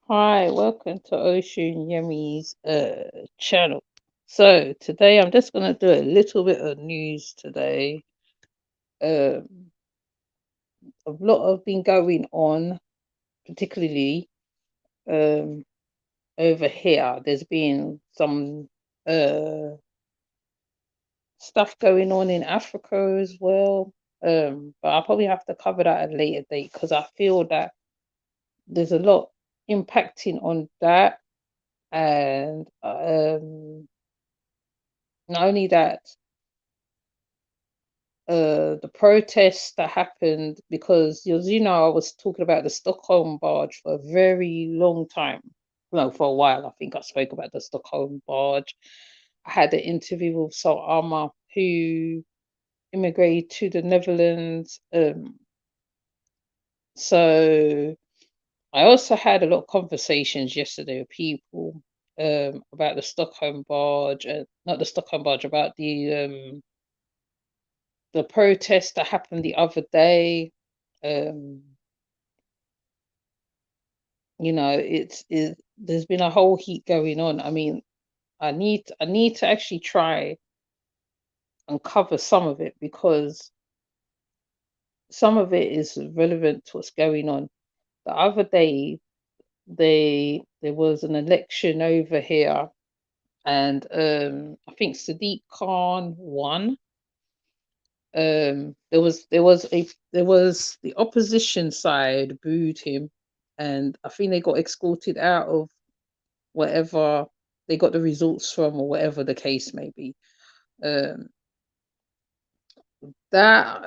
Hi, welcome to Ocean Yemi's channel. So today I'm just gonna do a little bit of news today. Um, a lot have been going on, particularly um over here. There's been some uh stuff going on in Africa as well. But I'll probably have to cover that at a later date because I feel that there's a lot impacting on that, and not only that, the protests that happened, because as you know, I was talking about the Stockholm barge for a very long time. No, for a while. I think I spoke about the Stockholm barge. I had an interview with Salama, who immigrated to the Netherlands. So I also had a lot of conversations yesterday with people about the Stockholm barge, not the Stockholm barge, about the protest that happened the other day. Um, there's been a whole heat going on. I mean, I need to actually try and cover some of it because some of it is relevant to what's going on. The other day, there was an election over here, and I think Sadiq Khan won. There was the opposition side booed him, and I think they got escorted out of whatever they got the results from, or whatever the case may be. Um, that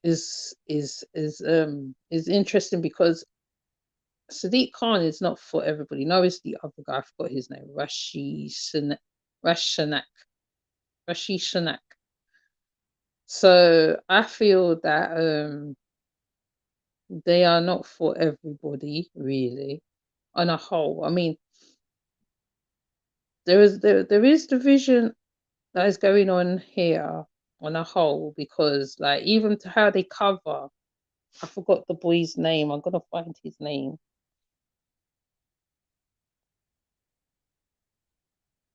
is interesting because Sadiq Khan is not for everybody. No, it's the other guy. I forgot his name. Rashanak. Rashi Shanak. So I feel that they are not for everybody, really, on a whole. I mean, there is division that is going on here on a whole, because like even to how they cover, I forgot the boy's name. I'm gonna find his name.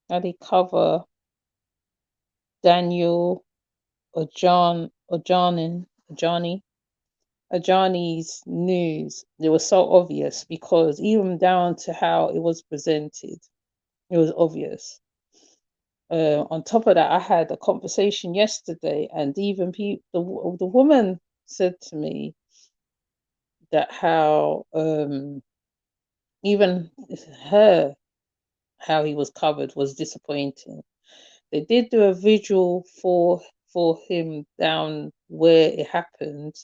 How they cover Daniel or John or Ajani's news. It was so obvious because even down to how it was presented, it was obvious. On top of that, I had a conversation yesterday, and even the woman said to me that how even her how he was covered was disappointing. They did do a vigil for him down where it happened.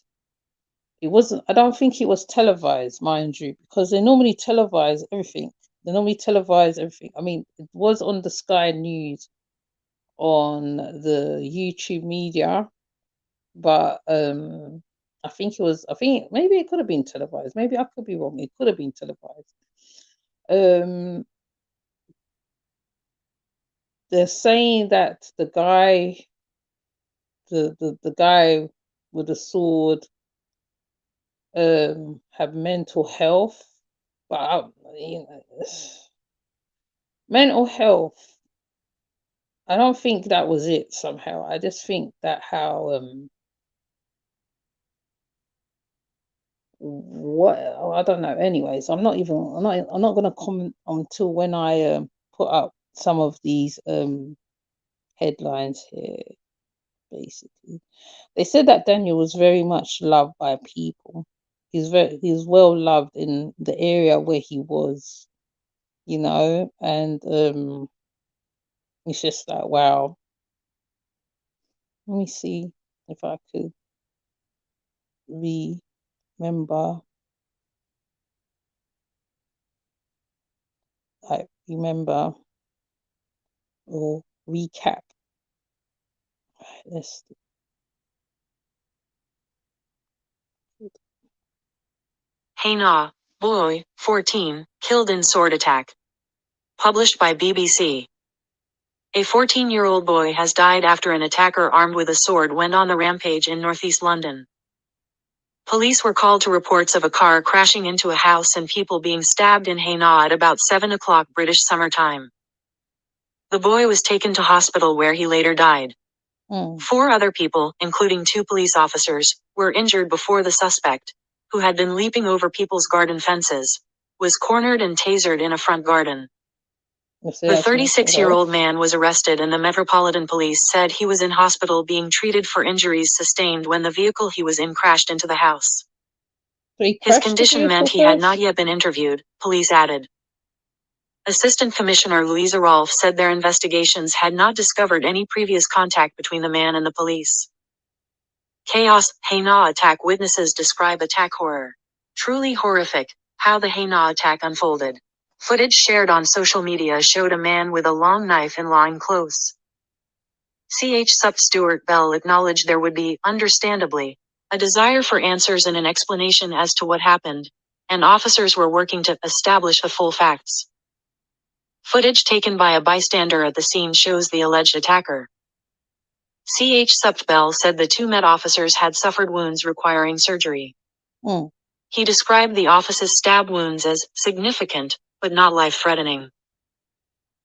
It wasn't. I don't think it was televised, mind you, because they normally televise everything. They normally televise everything. I mean, it was on the Sky News on the YouTube media, but I think it was. I think maybe it could have been televised. Maybe I could be wrong. It could have been televised. Um, they're saying that the guy with the sword have mental health, but mental health. I don't think that was it. Somehow, I just think that how what I don't know. Anyways, I'm not gonna comment until when I put up some of these headlines here. Basically, they said that Daniel was very much loved by people. He's well loved in the area where he was, and it's just like, wow. Let me see if I could remember, remember or recap. Right, let's. Haina, boy, 14, killed in sword attack. Published by BBC. A 14-year-old boy has died after an attacker armed with a sword went on a rampage in northeast London. Police were called to reports of a car crashing into a house and people being stabbed in Hainaut at about 7 o'clock British Summer Time. The boy was taken to hospital where he later died. 4 other people, including 2 police officers, were injured before the suspect, who had been leaping over people's garden fences, was cornered and tasered in a front garden. The 36-year-old man was arrested and the Metropolitan Police said he was in hospital being treated for injuries sustained when the vehicle he was in crashed into the house. His condition meant he had not yet been interviewed, police added. Assistant Commissioner Louisa Rolfe said their investigations had not discovered any previous contact between the man and the police. Chaos, Hainaut attack witnesses describe attack horror. Truly horrific, how the Hainaut attack unfolded. Footage shared on social media showed a man with a long knife in line close. Sup Stuart Bell acknowledged there would be, understandably, a desire for answers and an explanation as to what happened, and officers were working to establish the full facts. Footage taken by a bystander at the scene shows the alleged attacker. Sup Bell said the 2 Met officers had suffered wounds requiring surgery. He described the officer's stab wounds as significant, but not life-threatening.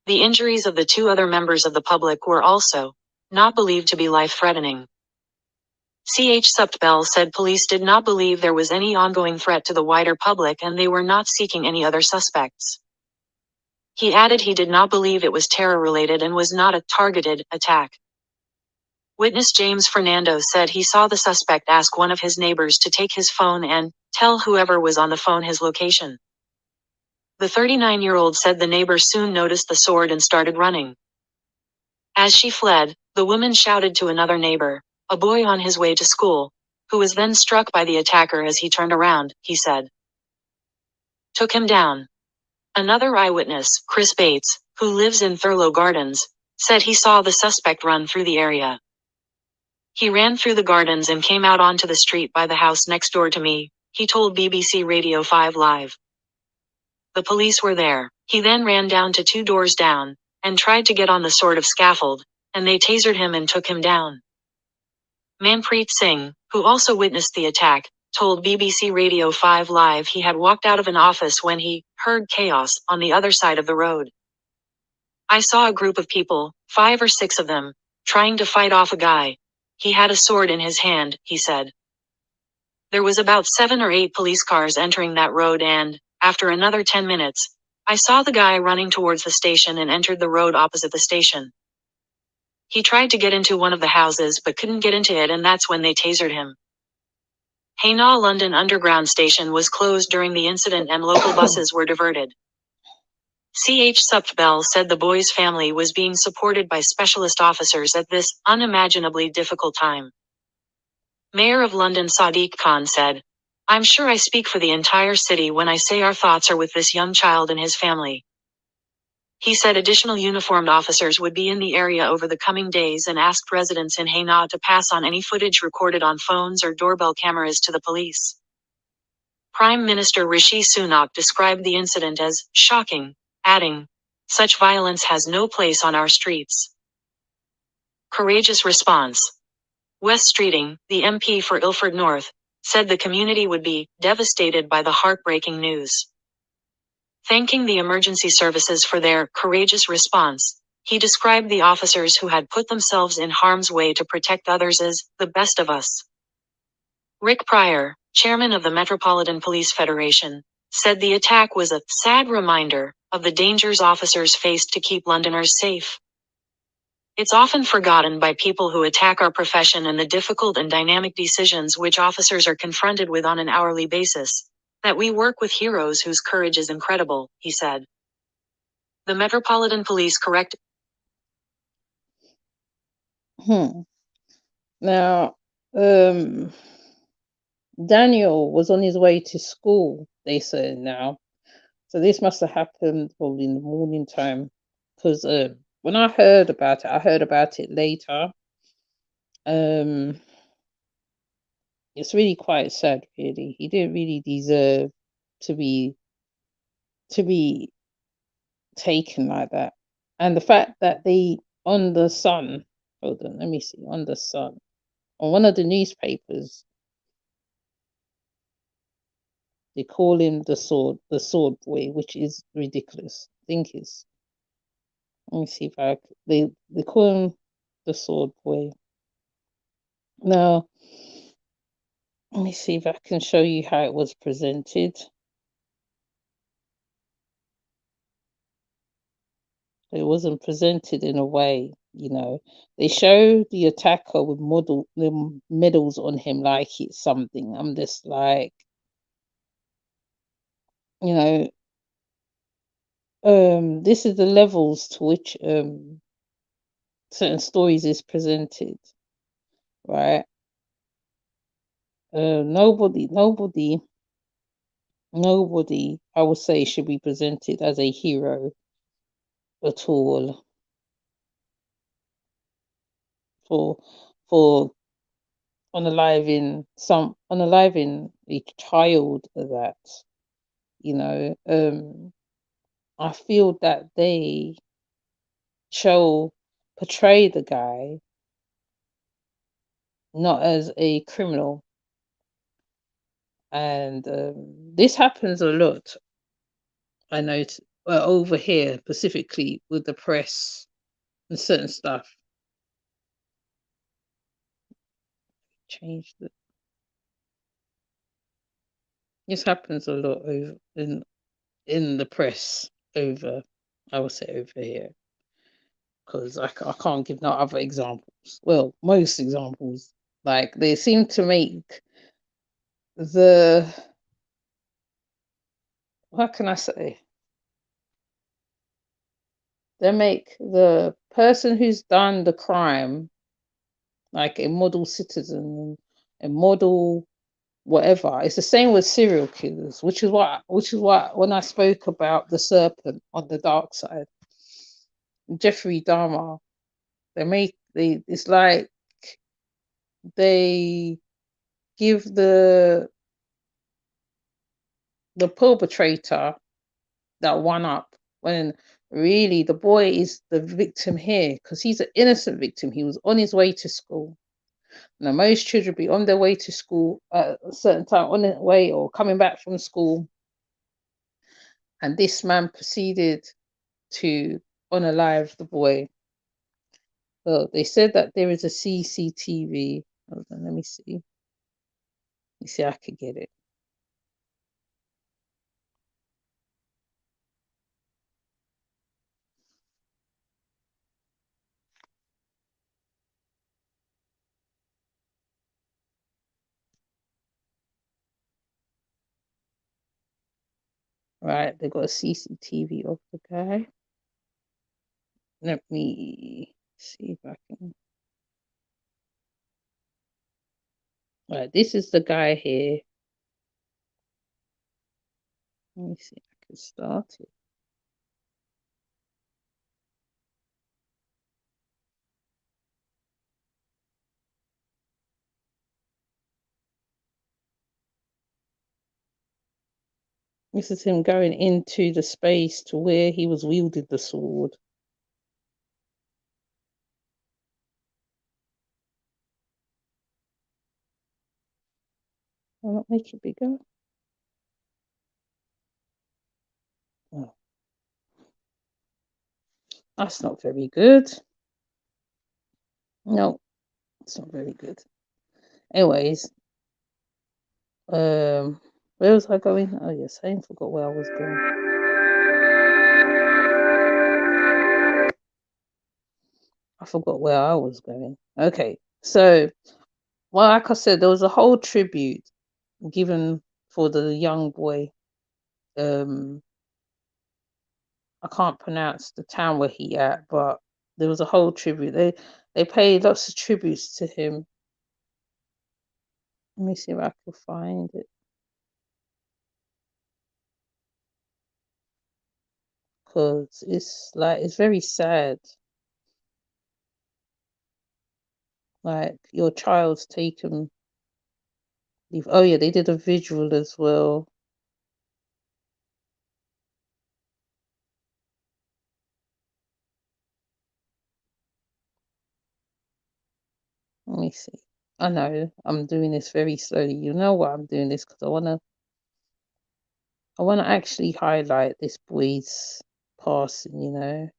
The injuries of the 2 other members of the public were also not believed to be life-threatening. Sup Bell said police did not believe there was any ongoing threat to the wider public and they were not seeking any other suspects. He added he did not believe it was terror-related and was not a targeted attack. Witness James Fernando said he saw the suspect ask one of his neighbors to take his phone and tell whoever was on the phone his location. The 39-year-old said the neighbor soon noticed the sword and started running. As she fled, the woman shouted to another neighbor, a boy on his way to school, who was then struck by the attacker as he turned around, he said. Took him down. Another eyewitness, Chris Bates, who lives in Thurlow Gardens, said he saw the suspect run through the area. He ran through the gardens and came out onto the street by the house next door to me, he told BBC Radio 5 Live. The police were there. He then ran down to 2 doors down, and tried to get on the sort of scaffold, and they tasered him and took him down. Manpreet Singh, who also witnessed the attack, told BBC Radio 5 Live he had walked out of an office when he heard chaos on the other side of the road. I saw a group of people, 5 or 6 of them, trying to fight off a guy. He had a sword in his hand, he said. There was about 7 or 8 police cars entering that road and, after another 10 minutes, I saw the guy running towards the station and entered the road opposite the station. He tried to get into one of the houses but couldn't get into it and that's when they tasered him. Hainaut London Underground station was closed during the incident and local buses were diverted. Sup Bell said the boy's family was being supported by specialist officers at this unimaginably difficult time. Mayor of London Sadiq Khan said, I'm sure I speak for the entire city when I say our thoughts are with this young child and his family. He said additional uniformed officers would be in the area over the coming days and asked residents in Hainaut to pass on any footage recorded on phones or doorbell cameras to the police. Prime Minister Rishi Sunak described the incident as shocking, adding, such violence has no place on our streets. Courageous response. Wes Streeting, the MP for Ilford North, said the community would be devastated by the heartbreaking news. Thanking the emergency services for their courageous response, he described the officers who had put themselves in harm's way to protect others as the best of us. Rick Pryor, chairman of the Metropolitan Police Federation, said the attack was a sad reminder of the dangers officers faced to keep Londoners safe. It's often forgotten by people who attack our profession and the difficult and dynamic decisions which officers are confronted with on an hourly basis, that we work with heroes whose courage is incredible, he said. The Metropolitan Police correct. Now, Daniel was on his way to school, they said now. So this must have happened probably in the morning time. Because when I heard about it later. It's really quite sad, really. He didn't really deserve to be taken like that. And the fact that they, on the Sun, hold on, let me see, on the Sun, on one of the newspapers, They call him the sword boy, which is ridiculous. I think it's. Let me see if they call him the sword boy. Now, let me see if I can show you how it was presented. It wasn't presented in a way, They show the attacker with the medals on him like it's something. I'm just like, you know, this is the levels to which certain stories is presented, right? Nobody, I would say, should be presented as a hero at all for for unaliving a child that, you know. I feel that they show portray the guy not as a criminal, and this happens a lot. I know over here specifically with the press and certain stuff. Change the. This happens a lot over in the press over. I would say over here because I can't give no other examples. Well, most examples, like they seem to make the. What can I say? They make the person who's done the crime like a model citizen, a model whatever. It's the same with serial killers, which is what when I spoke about the serpent on the dark side, Jeffrey Dahmer, it's like they give the perpetrator that one up when really the boy is the victim here because he's an innocent victim. He was on his way to school. Now, most children be on their way to school at a certain time, on their way or coming back from school, and this man proceeded to unalive the boy. So they said that there is a CCTV. Hold on, let me see. Let me see, I could get it. Right, they got a CCTV of the guy. Let me see if I can. Right, this is the guy here. Let me see if I can start it. This is him going into the space to where he was wielding the sword. I'll not make it bigger. Oh, that's not very good. No, it's not very good. Anyways, where was I going? Oh yes, I forgot where I was going. I forgot where I was going. Okay, so well, like I said, there was a whole tribute given for the young boy. I can't pronounce the town where he at, but there was a whole tribute. They paid lots of tributes to him. Let me see if I can find it. Because it's very sad. Like your child's taken. Oh yeah, they did a visual as well. Let me see. I know I'm doing this very slowly. You know why I'm doing this because I wanna I want to actually highlight this boy's passing, you know.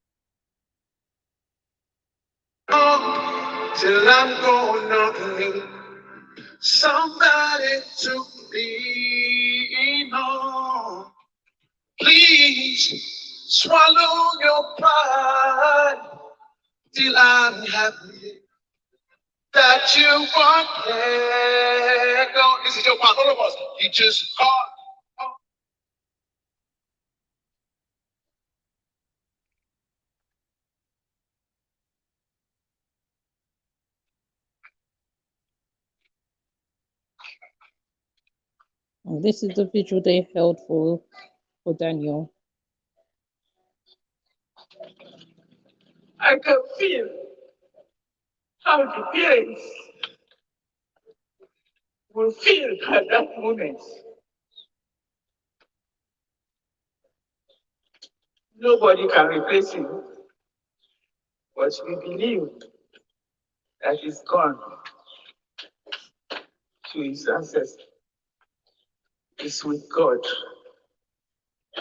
Till I'm going on, somebody to lean on. Please swallow your pride till I'm happy that you won't let go. This is your part, all of us. You just call. And this is the vigil they held for Daniel. I can feel how the parents will feel at that moment. Nobody can replace him, but we believe that he's gone to his ancestors. He's with God,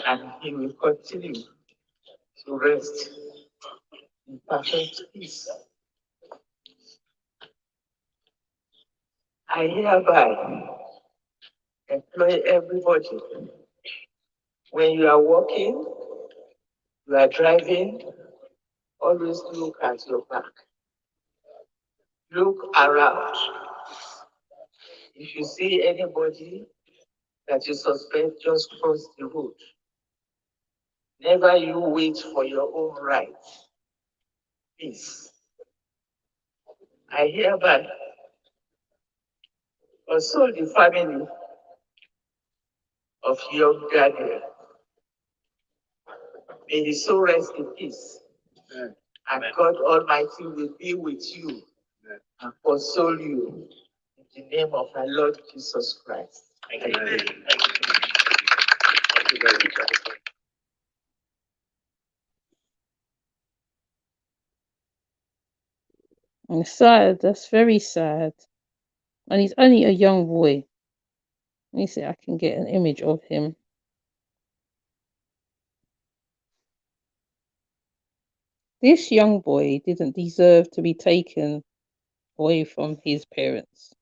and he will continue to rest in perfect peace. I hereby employ everybody. When you are walking, you are driving, always look at your back. Look around. If you see anybody that you suspect, just cross the road. Never you wait for your own right. Peace. I hereby console the family of young Daniel. May his soul rest in peace. Amen. And God Almighty will be with you. Amen. And console you in the name of our Lord Jesus Christ. Amen. Amen. Thank you very much. And it's sad, that's very sad. And he's only a young boy. Let me see, I can get an image of him. This young boy didn't deserve to be taken away from his parents.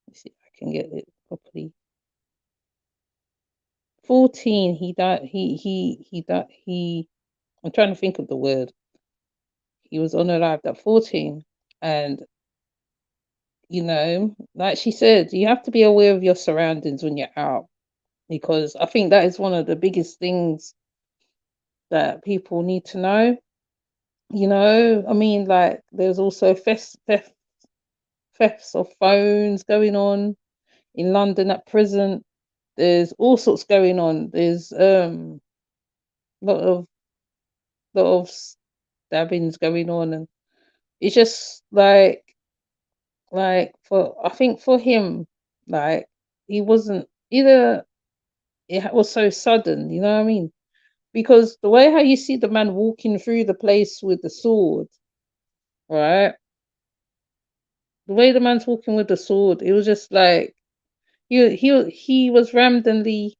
Let me see if I can get it properly. 14, he died. I'm trying to think of the word. He was unalived at 14, and you know, like she said, you have to be aware of your surroundings when you're out, because I think that is one of the biggest things that people need to know. You know, I mean, like there's also thefts of phones going on in London at present. There's all sorts going on. There's lot of stabbings going on, and it's just like for, I think for him, like he wasn't either. It was so sudden, you know what I mean? Because the way how you see the man walking through the place with the sword, right? The way the man's walking with the sword, it was just like he was randomly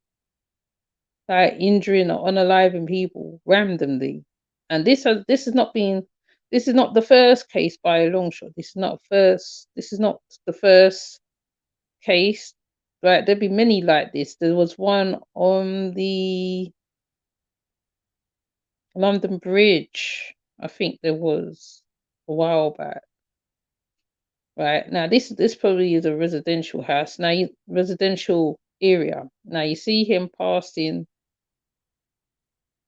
like injuring or unaliving people randomly, and this is not the first case by a long shot. This is not the first case, right? There'd be many like this. There was one on the London Bridge, I think there was a while back. Right now, this probably is a residential house. Now, residential area. Now you see him passing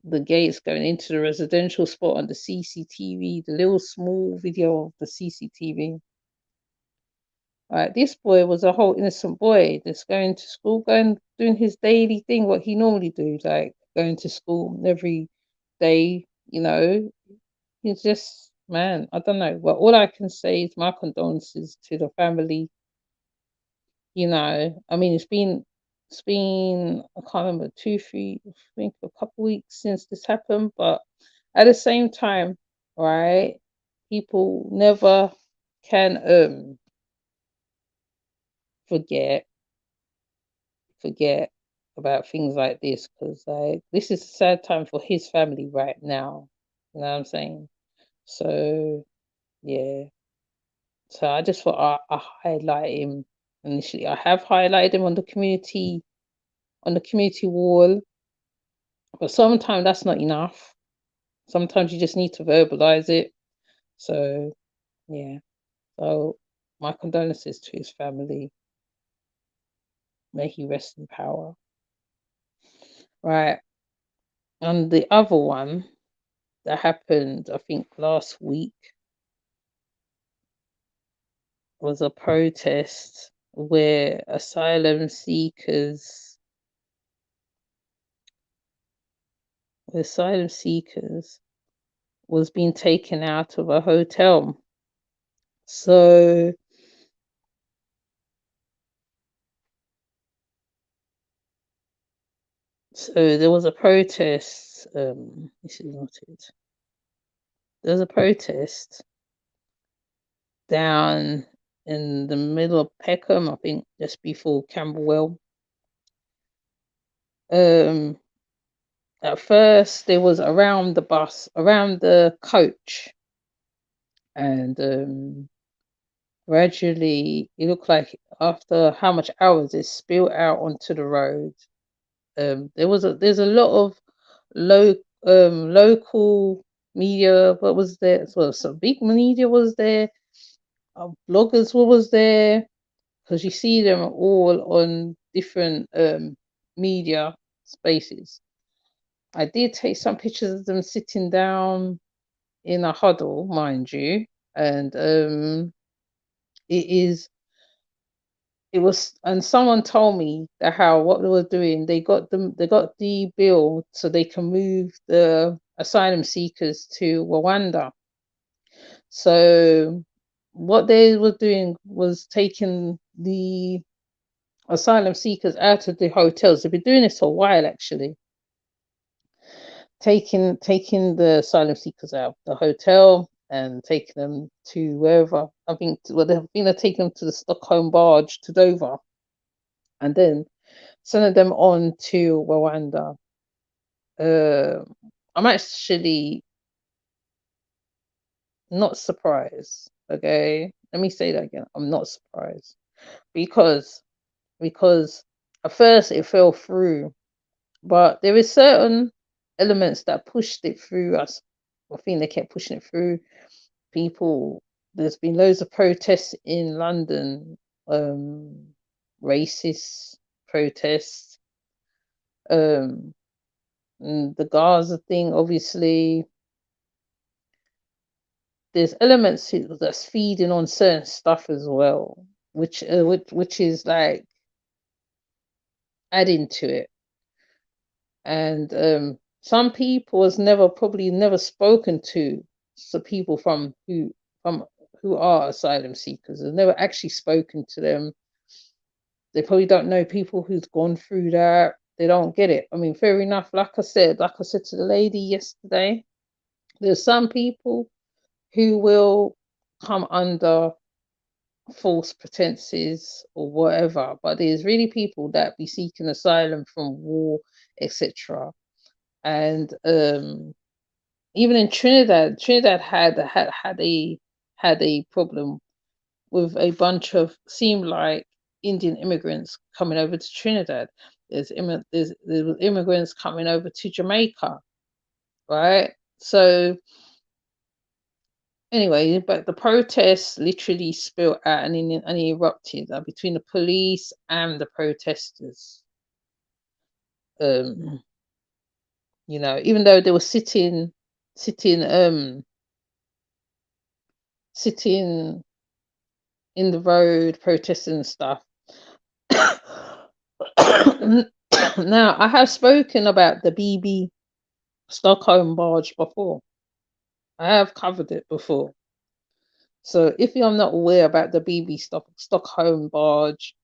the gates going into the residential spot on the CCTV, the little small video of the CCTV. Right, this boy was a whole innocent boy that's going to school, doing his daily thing, what he normally do, like going to school every day. You know, he's just, man, I don't know. Well, all I can say is my condolences to the family. You know, I mean, it's been I can't remember 2, 3, I think a couple weeks since this happened, but at the same time, right, people never can forget. about things like this, because like this is a sad time for his family right now. You know what I'm saying? So yeah. So I just thought I highlight him initially. I have highlighted him on the community wall, but sometimes that's not enough. Sometimes you just need to verbalize it. So yeah. So my condolences to his family. May he rest in power. Right. And the other one that happened, I think last week, was a protest where asylum seekers was being taken out of a hotel. So there was a protest. This is not it. There was a protest down in the middle of Peckham, I think, just before Camberwell. At first, there was around the coach, and gradually, it looked like after how much hours it spilled out onto the road. There's a lot of local media. What was there? Well, some big media was there. Bloggers was there, because you see them all on different media spaces. I did take some pictures of them sitting down in a huddle, mind you, and and someone told me that how what they were doing, they got the bill so they can move the asylum seekers to Rwanda. So what they were doing was taking the asylum seekers out of the hotels. They've been doing this for a while, actually. Taking the asylum seekers out of the hotel and taking them to wherever. I think they're taking them to the Stockholm barge to Dover, and then sending them on to Rwanda. I'm actually not surprised. Okay, let me say that again. I'm not surprised because at first it fell through, but there is certain elements that pushed it through us. I think they kept pushing it through. There's been loads of protests in London, racist protests. The Gaza thing, obviously, there's elements that's feeding on certain stuff as well, which is like adding to it. And some people has probably never spoken to some people who are asylum seekers. Has never actually spoken to them. They probably don't know people who's gone through that. They don't get it. I mean, fair enough. Like I said to the lady yesterday, there's some people who will come under false pretenses or whatever, but there's really people that be seeking asylum from war, etc. And even in Trinidad had a problem with a bunch of seemed like Indian immigrants coming over to Trinidad. There was immigrants coming over to Jamaica, right? So anyway, but the protests literally spilled out and erupted between the police and the protesters. Even though they were sitting in the road protesting and stuff. Now, I have spoken about the BB Stockholm barge before. I have covered it before. So if you're not aware about the BB Stockholm barge,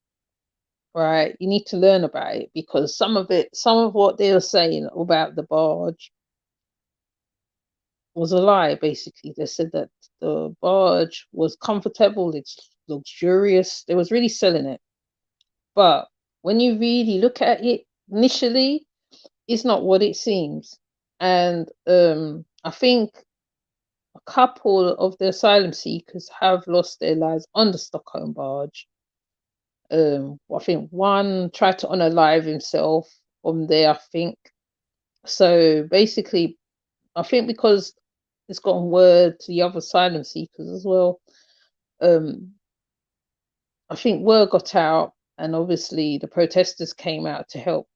right, you need to learn about it, because some of what they were saying about the barge was a lie. Basically, they said that the barge was comfortable, it's luxurious. They was really selling it. But when you really look at it, initially it's not what it seems. And I think a couple of the asylum seekers have lost their lives on the Stockholm barge. I think one tried to unalive himself on there, I think. So basically, I think because it's gotten word to the other asylum seekers as well, um, I think word got out, and obviously the protesters came out to help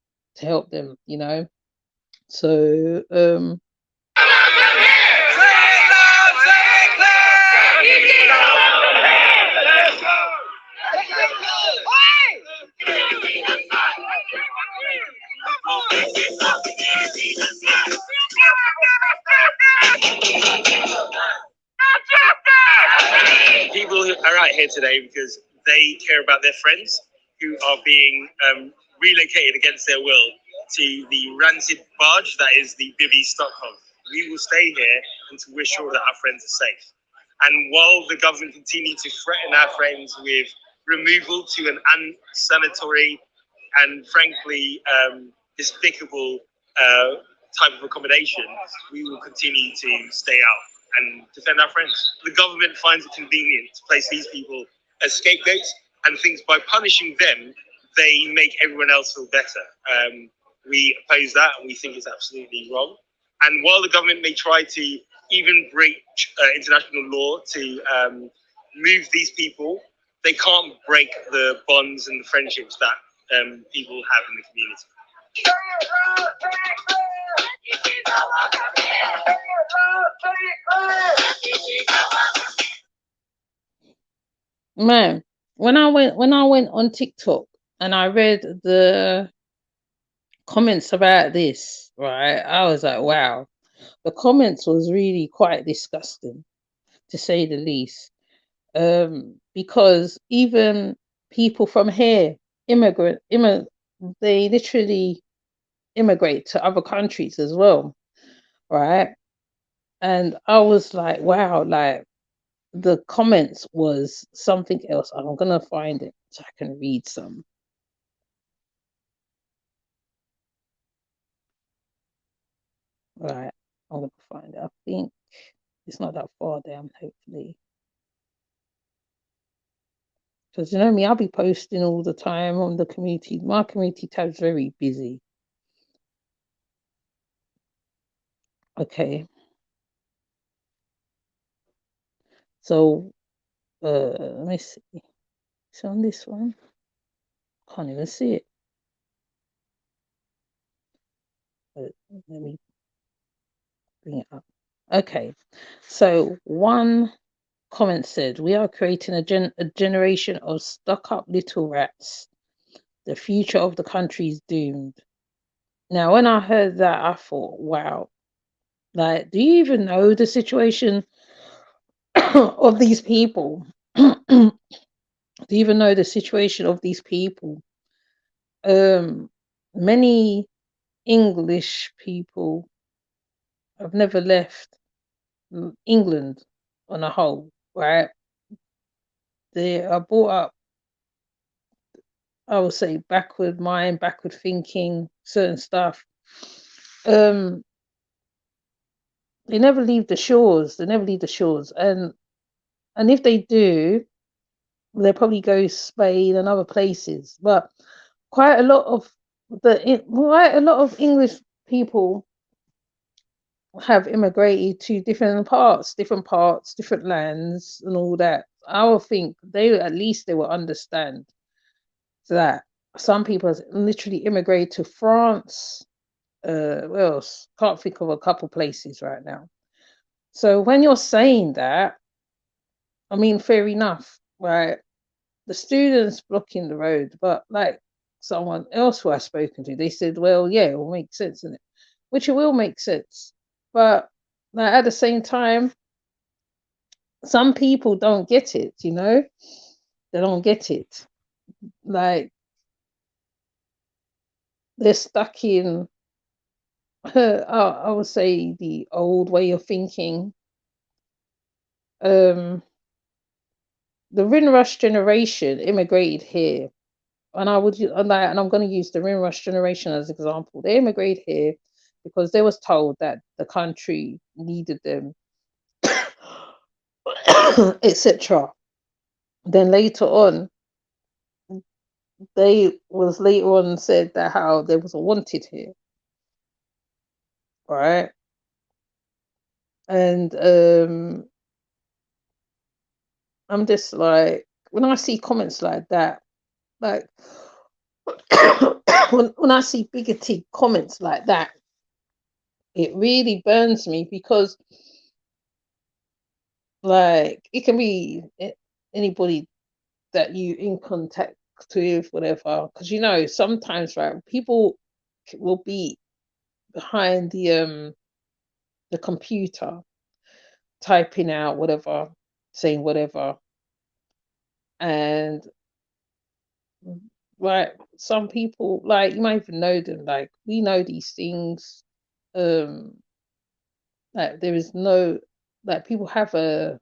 them, you know. So people are out here today because they care about their friends who are being relocated against their will to the rancid barge that is the Bibi Stockholm. We will stay here until we're sure that our friends are safe. And while the government continue to threaten our friends with removal to an unsanitary and frankly despicable type of accommodation, we will continue to stay out and defend our friends. The government finds it convenient to place these people as scapegoats and thinks by punishing them, they make everyone else feel better. We oppose that and we think it's absolutely wrong. And while the government may try to even breach international law to move these people, they can't break the bonds and the friendships that people have in the community. man, when I went on TikTok and I read the comments about this, right, I was like, wow. The comments was really quite disgusting, to say the least. Because even people from here, they literally immigrate to other countries as well, right? And I was like, wow, like the comments was something else. I'm gonna find it so I can read some. Right, I'm gonna find it. I think it's not that far down, hopefully. Because you know me, I'll be posting all the time on the community. My community tab's very busy. Okay. So let me see. It's on this one. Can't even see it. Let me bring it up. Okay. So one comment said, "We are creating a generation of stuck-up little rats. The future of the country is doomed." Now, when I heard that, I thought, wow, like, do you even know the situation of these people? Do you even know the situation of these people? Many English people have never left England on a whole, right? They are brought up, I would say, backward mind, backward thinking, certain stuff. They never leave the shores. They never leave the shores, and if they do, they'll probably go Spain and other places. But quite a lot of English people have immigrated to different parts, different lands, and all that. I would think at least they will understand that some people have literally immigrated to France. Where else? Can't think of a couple places right now. So when you're saying that, I mean, fair enough, right? The students blocking the road, but like someone else who I've spoken to, they said, well, yeah, it will make sense, in it, which it will make sense. But like, at the same time, some people don't get it, you know? They don't get it. Like, they're stuck in, I would say, the old way of thinking. The Windrush generation immigrated here and I'm going to use the Windrush generation as an example. They immigrated here because they was told that the country needed them, etc. Then later on, they was later on said that how there was a wanted here, right? And I'm just like, when I see comments like that, like when I see bigoted comments like that, it really burns me, because like it can be anybody that you in contact with, whatever, because sometimes, right, people will be behind the computer typing out whatever, saying whatever, and right, some people, like, you might even know them, like, we know these things, like there is no, like, people have a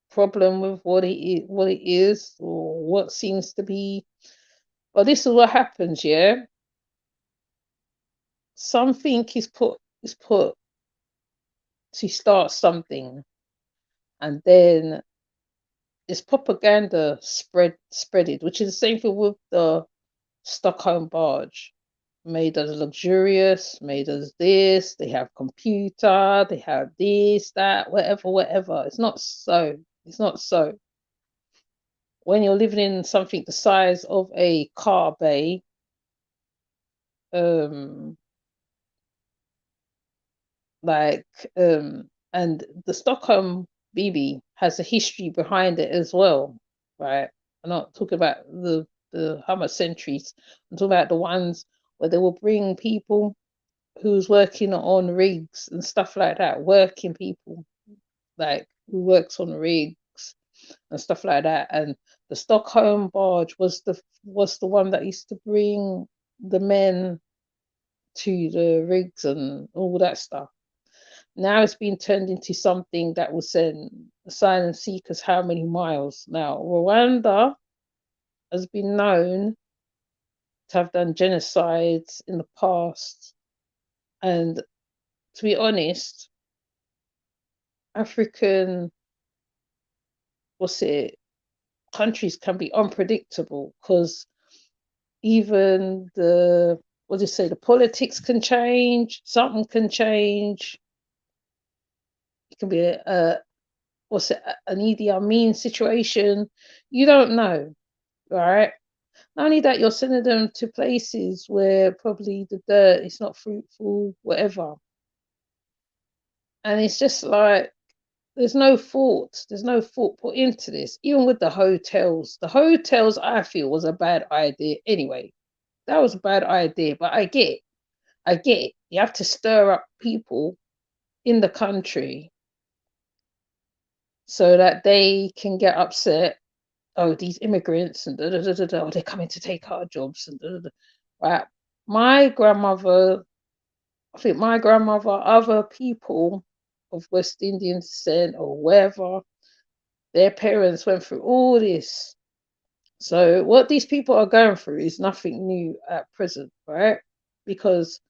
problem with what it is, or what seems to be. But this is what happens, yeah. Something is put to start something, and then it's propaganda spreaded, which is the same thing with the Stockholm barge. Made us luxurious, made us this, they have computer, they have this, that, whatever. It's not so. It's not so. When you're living in something the size of a car bay, like and the Stockholm BB has a history behind it as well, right? I'm not talking about the how much centuries. I'm talking about the ones where they will bring people who's working on rigs and stuff like that, working people, like, who works on rigs and stuff like that. And the Stockholm barge was the one that used to bring the men to the rigs and all that stuff. Now it's been turned into something that will send asylum seekers how many miles. Now, Rwanda has been known to have done genocides in the past. And to be honest, African, countries can be unpredictable, because even the politics can change, something can change. It can be an Idi Amin situation. You don't know, right? Not only that, you're sending them to places where probably the dirt is not fruitful, whatever. And it's just like, there's no thought put into this. Even with the hotels, I feel was a bad idea anyway. That was a bad idea, but I get it. You have to stir up people in the country so that they can get upset. Oh, these immigrants and oh, they're coming to take our jobs and right. My grandmother, other people of West Indian descent or wherever, their parents went through all this. So what these people are going through is nothing new at present, right? Because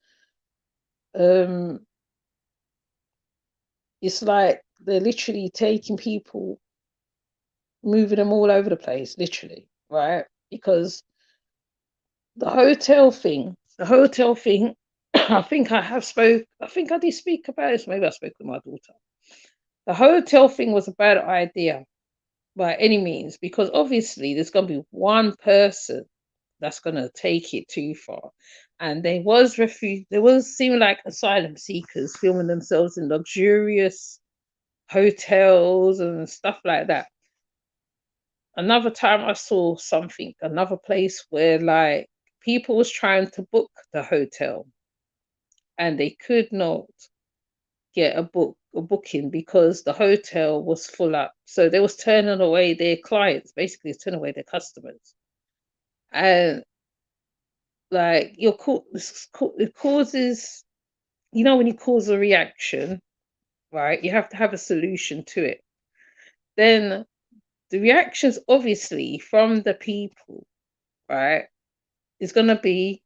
it's like they're literally taking people, moving them all over the place, literally, right? Because the hotel thing, I think I did speak about this, maybe I spoke with my daughter. The hotel thing was a bad idea by any means, because obviously there's going to be one person that's going to take it too far. And there was seeming like asylum seekers filming themselves in luxurious hotels and stuff like that. Another time I saw another place where, like, people was trying to book the hotel and they could not get a booking because the hotel was full up. So they was turning away their clients, basically turning away their customers. And like, it causes, when you cause a reaction, right, you have to have a solution to it. Then the reactions, obviously, from the people, right, is going to be,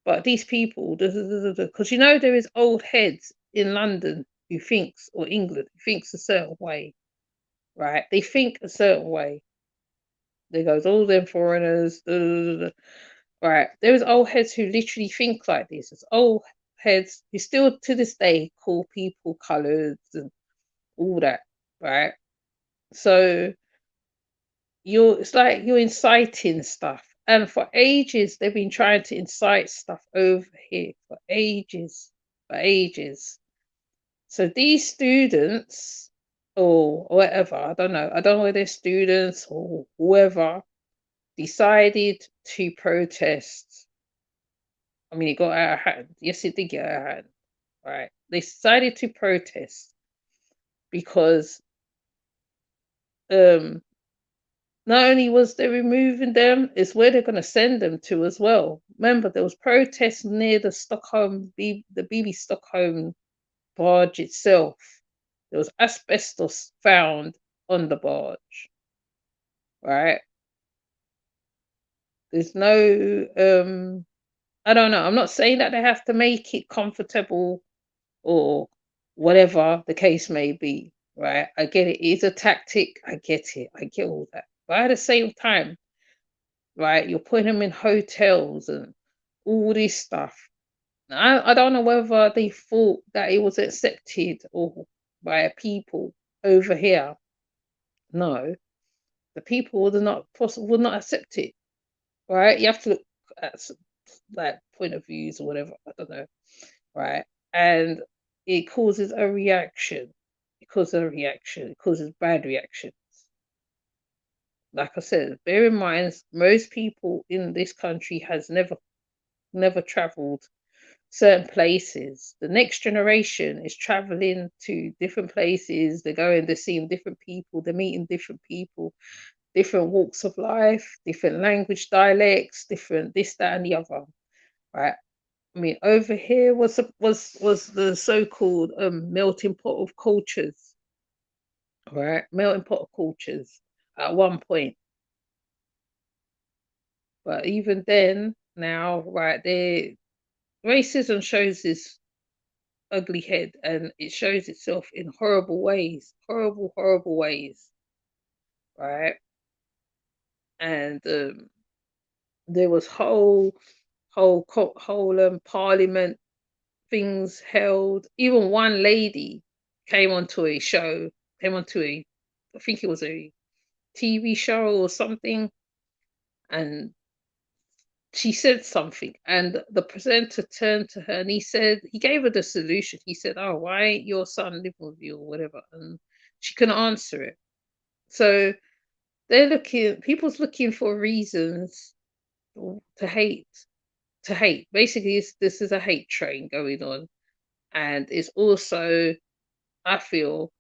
but these people, because you know there is old heads in London who thinks, or England, who thinks a certain way, right? They think a certain way. There goes all them foreigners, right? There is old heads who literally think like this. It's old heads who still to this day call people colours and all that, right? So it's like you're inciting stuff. And for ages they've been trying to incite stuff over here for ages, for ages. So these students or whatever, I don't know whether they're students or whoever decided to protest. I mean, it got out of hand. Yes, it did get out of hand. Right. They decided to protest because um not only was they removing them, it's where they're going to send them to as well. Remember, there was protests near the the BB Stockholm barge itself. There was asbestos found on the barge, right? There's no, I don't know. I'm not saying that they have to make it comfortable or whatever the case may be, right? I get it. It's a tactic. I get it. I get all that. But at the same time, right? You're putting them in hotels and all this stuff. I don't know whether they thought that it was accepted or by people over here. No, the people would not accept it, right? You have to look at like point of views or whatever. I don't know, right? And it causes a reaction. It causes a reaction. It causes bad reactions. Like I said, bear in mind, most people in this country has never traveled certain places. The next generation is traveling to different places. They're seeing different people. They're meeting different people, different walks of life, different language dialects, different this, that, and the other. Right. I mean, over here was the so-called melting pot of cultures. Right, melting pot of cultures at one point. But even then, now, right, racism shows this ugly head and it shows itself in horrible ways, horrible ways, right? And there was whole parliament things held. Even one lady came onto a show, came onto a, I think it was a TV show or something, and she said something, and the presenter turned to her and he gave her the solution. He said, "Oh, why ain't your son living with you or whatever?" And she couldn't answer it. So people's looking for reasons to hate, to hate. Basically, this is a hate train going on, and it's also, I feel,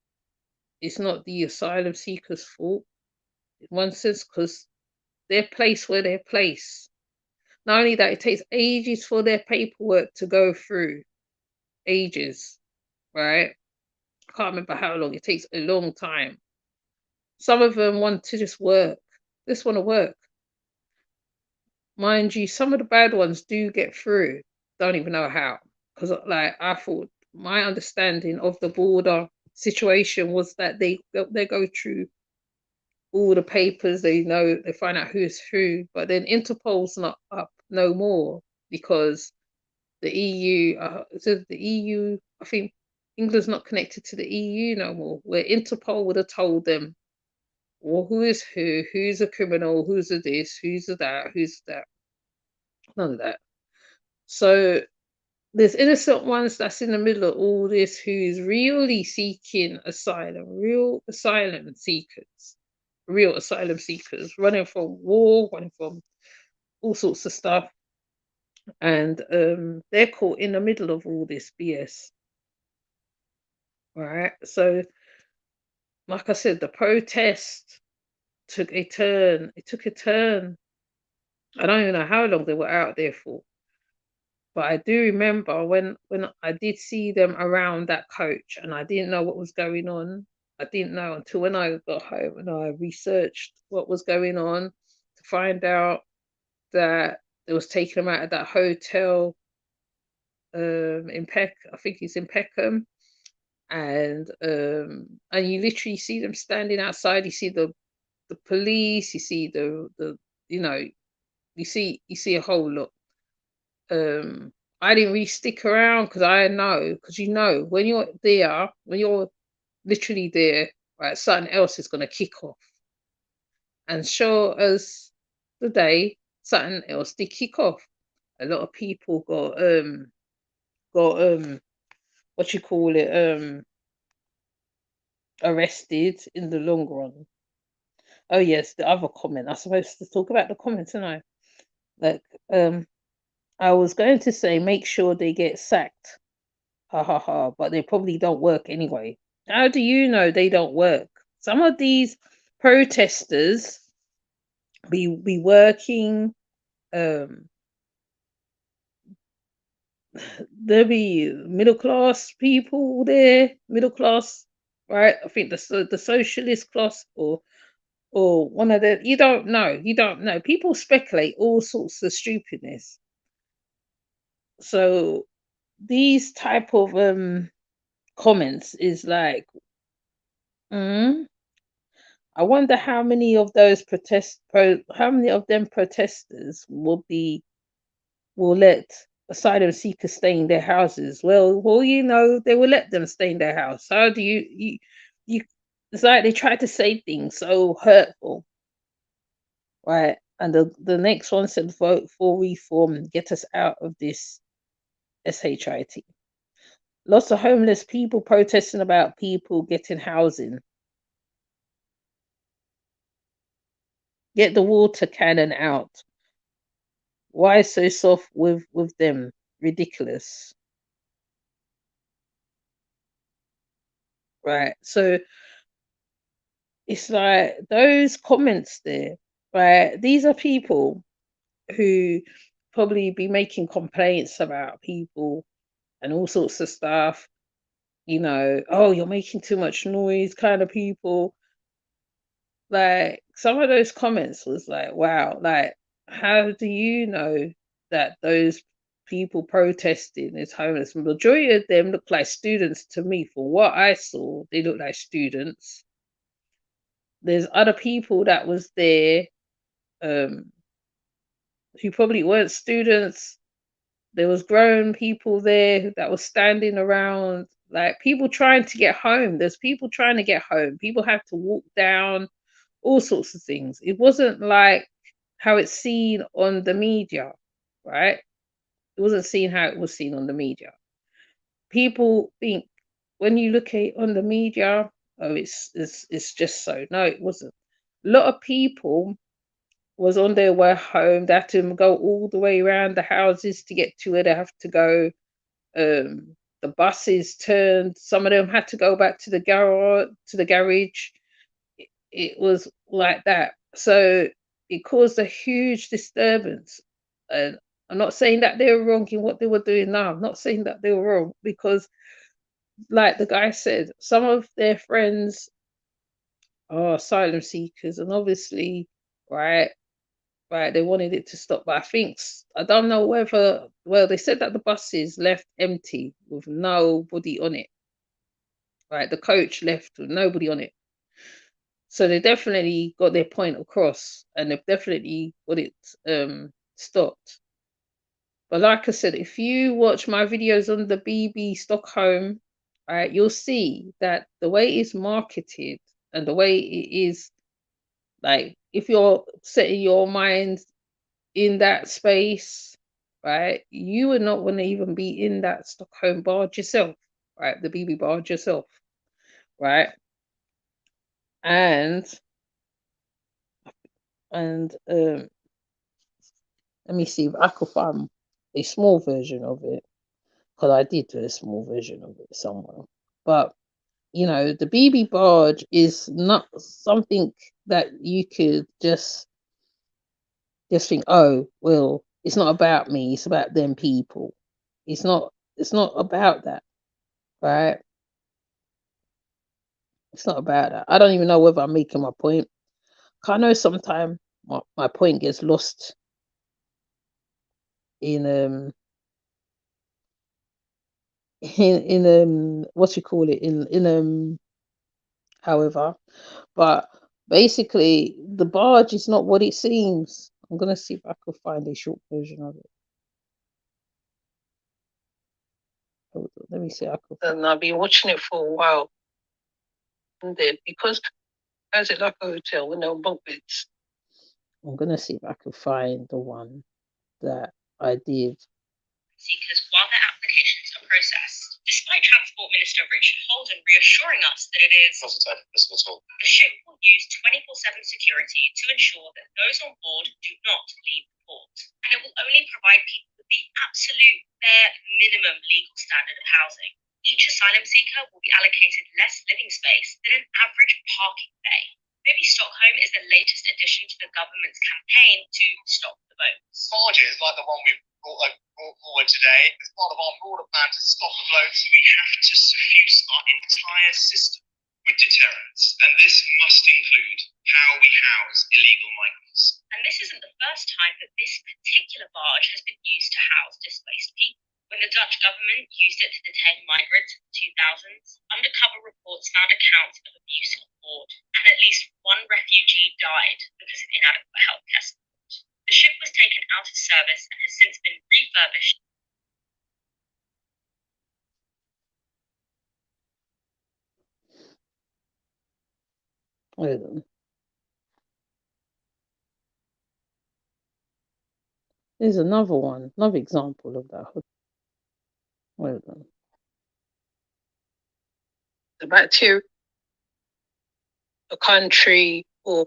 it's not the asylum seekers' fault in one sense because they're placed where they're placed. Not only that, it takes ages for their paperwork to go through. Ages, right? I can't remember how long. It takes a long time. Some of them want to just work. Just want to work. Mind you, some of the bad ones do get through. Don't even know how. Because like I thought my understanding of the border situation was that they go through all the papers, they find out who's who, but then Interpol's not up no more because the EU, so the EU, I think England's not connected to the EU no more, where Interpol would have told them, well, who is who's a criminal, who's a this, who's a that, who's that. None of that. So there's innocent ones that's in the middle of all this who's really seeking asylum, real asylum seekers, running from war, running from all sorts of stuff. And they're caught in the middle of all this BS. Right. So like I said, the protest took a turn. It took a turn. I don't even know how long they were out there for. But I do remember when I did see them around that coach and I didn't know what was going on. I didn't know until when I got home and I researched what was going on to find out that they was taking them out of that hotel in I think it's in Peckham, and you literally see them standing outside. You see the police, you see the you know, you see a whole lot. I didn't really stick around because I know, because when you're there, when you're literally there, right, something else is gonna kick off. And sure as the day, something else did kick off. A lot of people got what you call it, arrested in the long run. Oh yes, the other comment. I'm supposed to talk about the comments, and like I was going to say make sure they get sacked. Ha ha ha, but they probably don't work anyway. How do you know they don't work? Some of these protesters be working, um there'll be middle class people there, middle class, right? I think the socialist class, or one of the, you don't know. People speculate all sorts of stupidness. So these type of comments is like, mm, I wonder how many of those how many of them protesters will let asylum seekers stay in their houses. Well, they will let them stay in their house. How do you it's like they try to say things so hurtful, right? And the next one said, vote for reform, get us out of this SHIT. Lots of homeless people protesting about people getting housing. Get the water cannon out. Why so soft with them? Ridiculous. Right. So it's like those comments there, right? These are people who probably be making complaints about people and all sorts of stuff, oh, you're making too much noise kind of people. Like some of those comments was like, wow, like how do you know that those people protesting is homeless? The majority of them look like students to me. For what I saw, they look like students. There's other people that was there, um, who probably weren't students. There was grown people there that was standing around, like people trying to get home. There's people trying to get home. People have to walk down, all sorts of things. It wasn't like how it's seen on the media, right? It wasn't seen how it was seen on the media. People think when you look at it on the media, oh, it's just so. No, it wasn't. A lot of people was on their way home. They had to go all the way around the houses to get to where they have to go. The buses turned. Some of them had to go back to the garage. It was like that. So it caused a huge disturbance. And I'm not saying that they were wrong in what they were doing now. I'm not saying that they were wrong because, like the guy said, some of their friends are asylum seekers, and obviously, right, they wanted it to stop. But I don't know whether, well, they said that the buses left empty with nobody on it. Right, the coach left with nobody on it. So they definitely got their point across, and they've definitely got it stopped. But like I said, if you watch my videos on the BB Stockholm, right, you'll see that the way it's marketed and the way it is, like if you're setting your mind in that space, right, you would not want to even be in that Stockholm barge yourself, right, the BB barge yourself, right, and let me see if I could find a small version of it, because I did do a small version of it somewhere. But the BB barge is not something that you could just think, oh, well, it's not about me, it's about them people. It's not about that, right? It's not about that. I don't even know whether I'm making my point. I know sometimes my point gets lost in what you call it, in however, but basically the barge is not what it seems. I'm gonna see if I could find a short version of it. Hold on, let me see. And I've been watching it for a while. And then because as it like a hotel with no bunk beds. I'm gonna see if I can find the one that I did. Seekers while their applications are processed, despite Transport Minister Richard Holden reassuring us that it is not a terminal at all. The ship will use 24/7 security to ensure that those on board do not leave the port, and it will only provide people with the absolute bare minimum legal standard of housing. Each asylum seeker will be allocated less living space than an average parking bay. Maybe Stockholm is the latest addition to the government's campaign to stop the boats. Barges like the one we've brought forward today, as part of our broader plan to stop the boats, we have to suffuse our entire system with deterrence, and this must include how we house illegal migrants. And this isn't the first time that this particular barge has been used to house displaced people. When the Dutch government used it to detain migrants in the 2000s, undercover reports found accounts of abuse on board, and at least one refugee died because of inadequate healthcare support. The ship was taken out of service and has since been refurbished. There's another one, another example of that. Hold on. The bacteria, a country or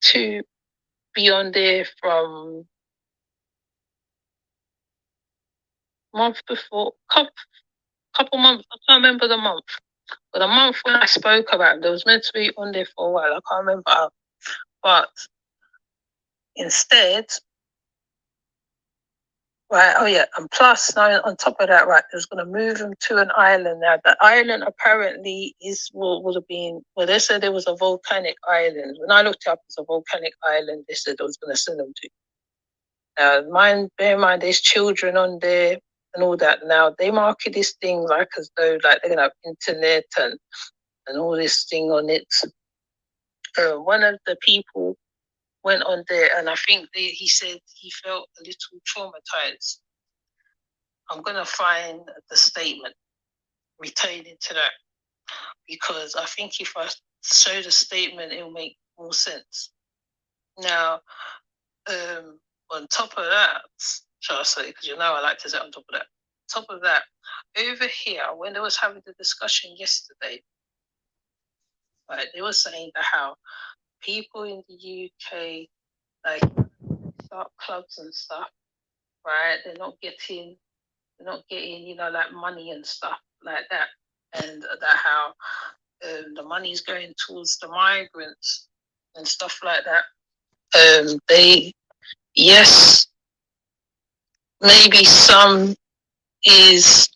to be on there from month before, couple months, I can't remember the month, but a month when I spoke about it, there was meant to be on there for a while, I can't remember, but instead, right, oh yeah, and plus now on top of that, right, they was going to move them to an island. Now the island apparently would have been, well, they said there was a volcanic island. When I looked up, it's a volcanic island they said they was going to send them to. Now bear in mind there's children on there and all that. Now they market this thing like as though like they're gonna have internet and all this thing on it. One of the people went on there and I think he said he felt a little traumatized. I'm gonna find the statement retaining to that because I think if I show the statement it'll make more sense. Now on top of that, shall I say, because I like to say on top of that. Top of that, over here, when they was having the discussion yesterday, right, they were saying that how people in the UK, like, start clubs and stuff, right, they're not getting, like money and stuff like that, and that how the money is going towards the migrants and stuff like that. Yes, maybe some is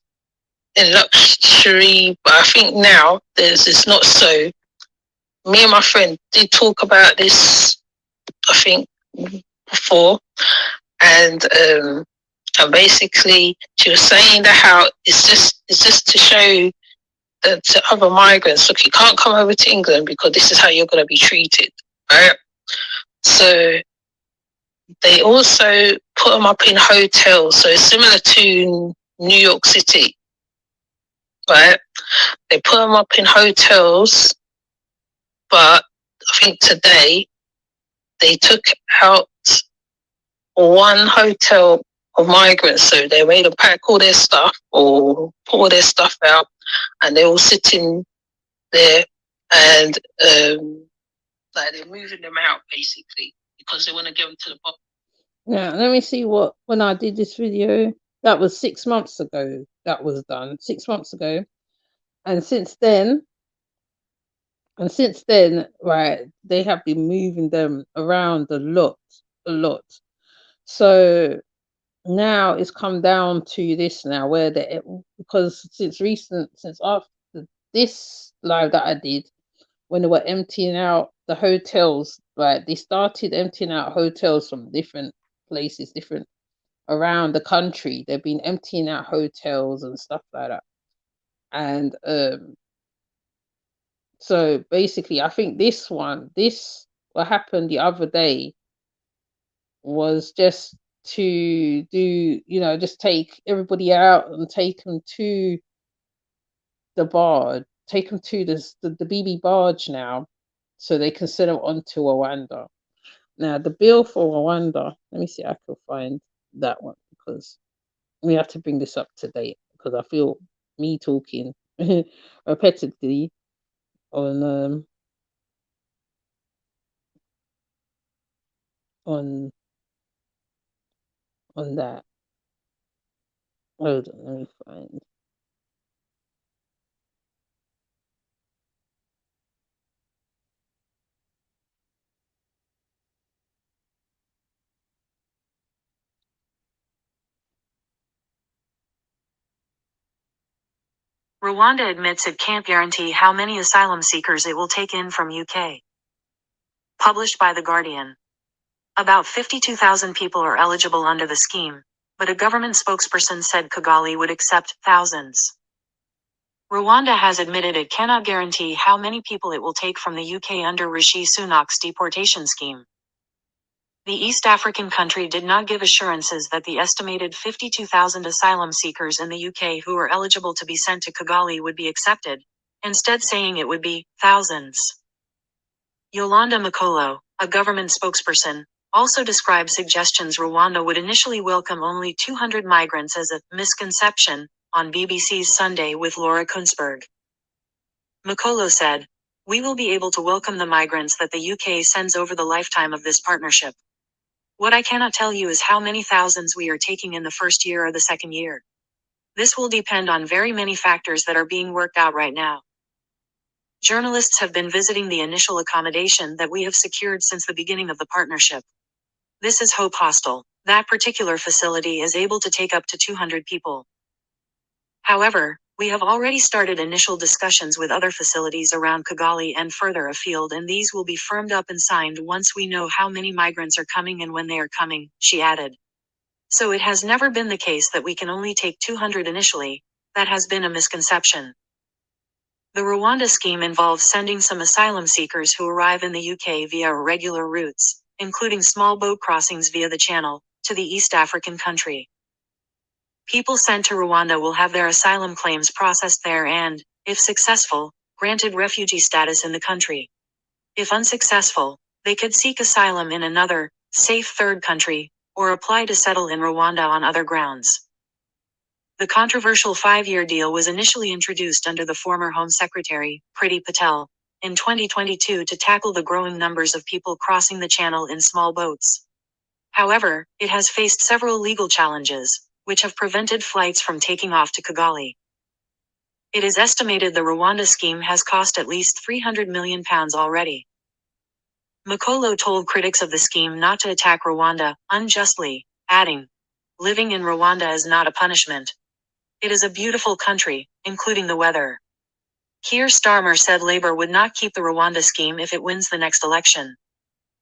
in luxury, but I think now it's not so. Me and my friend did talk about this, I think, before, and basically she was saying that how it's just to show to other migrants, look, you can't come over to England because this is how you're going to be treated, right? So they also put them up in hotels, so it's similar to New York City, right? They put them up in hotels, but I think today they took out one hotel of migrants, so they made them pack all their stuff or put all their stuff out, and they're all sitting there, and like they're moving them out basically because they want to get them to the bottom. Yeah, let me see when I did this video, that was 6 months ago. That was done 6 months ago, and since then, right, they have been moving them around a lot. So now it's come down to this now, where because since after this live that I did, when they were emptying out the hotels, right, they started emptying out hotels from different places, different around the country. They've been emptying out hotels and stuff like that. And so basically, I think this what happened the other day was just to do, just take everybody out and take them to the barge, take them to the BB barge now, so they can send them on to Rwanda. Now, the bill for Rwanda, let me see if I can find that one, because we have to bring this up to date, because I feel me talking repetitively on on that. Hold on, let me find. Rwanda admits it can't guarantee how many asylum seekers it will take in from UK. Published by The Guardian. About 52,000 people are eligible under the scheme, but a government spokesperson said Kigali would accept thousands. Rwanda has admitted it cannot guarantee how many people it will take from the UK under Rishi Sunak's deportation scheme. The East African country did not give assurances that the estimated 52,000 asylum seekers in the UK who are eligible to be sent to Kigali would be accepted, instead saying it would be thousands. Yolanda Makolo, a government spokesperson, also described suggestions Rwanda would initially welcome only 200 migrants as a misconception on BBC's Sunday with Laura Kunzberg. Makolo said, "We will be able to welcome the migrants that the UK sends over the lifetime of this partnership. What I cannot tell you is how many thousands we are taking in the first year or the second year. This will depend on very many factors that are being worked out right now." Journalists have been visiting the initial accommodation that we have secured since the beginning of the partnership. This is Hope Hostel. That particular facility is able to take up to 200 people. However, we have already started initial discussions with other facilities around Kigali and further afield, and these will be firmed up and signed once we know how many migrants are coming and when they are coming, she added. So it has never been the case that we can only take 200 initially. That has been a misconception. The Rwanda scheme involves sending some asylum seekers who arrive in the UK via irregular routes, including small boat crossings via the Channel, to the East African country. People sent to Rwanda will have their asylum claims processed there and, if successful, granted refugee status in the country. If unsuccessful, they could seek asylum in another, safe third country, or apply to settle in Rwanda on other grounds. The controversial 5-year deal was initially introduced under the former Home Secretary, Priti Patel, in 2022 to tackle the growing numbers of people crossing the Channel in small boats. However, it has faced several legal challenges, which have prevented flights from taking off to Kigali. It is estimated the Rwanda scheme has cost at least £300 million already. Makolo told critics of the scheme not to attack Rwanda unjustly, adding, "Living in Rwanda is not a punishment. It is a beautiful country, including the weather." Keir Starmer said Labour would not keep the Rwanda scheme if it wins the next election.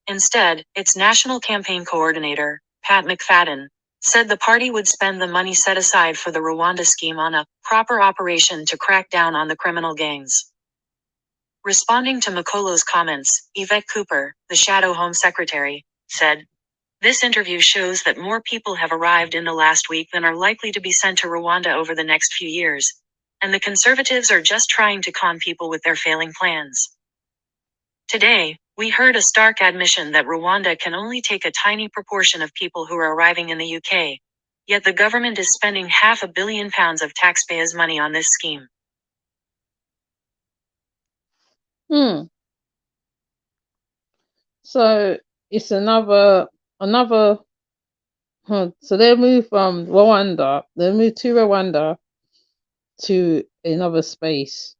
Instead, its national campaign coordinator, Pat McFadden, said the party would spend the money set aside for the Rwanda scheme on a proper operation to crack down on the criminal gangs. Responding to Makolo's comments, Yvette Cooper, the shadow Home Secretary, said, "This interview shows that more people have arrived in the last week than are likely to be sent to Rwanda over the next few years, and the Conservatives are just trying to con people with their failing plans." Today, we heard a stark admission that Rwanda can only take a tiny proportion of people who are arriving in the UK, yet the government is spending £500 million of taxpayers' money on this scheme. So it's another. So they moved from Rwanda. They moved to Rwanda to another space.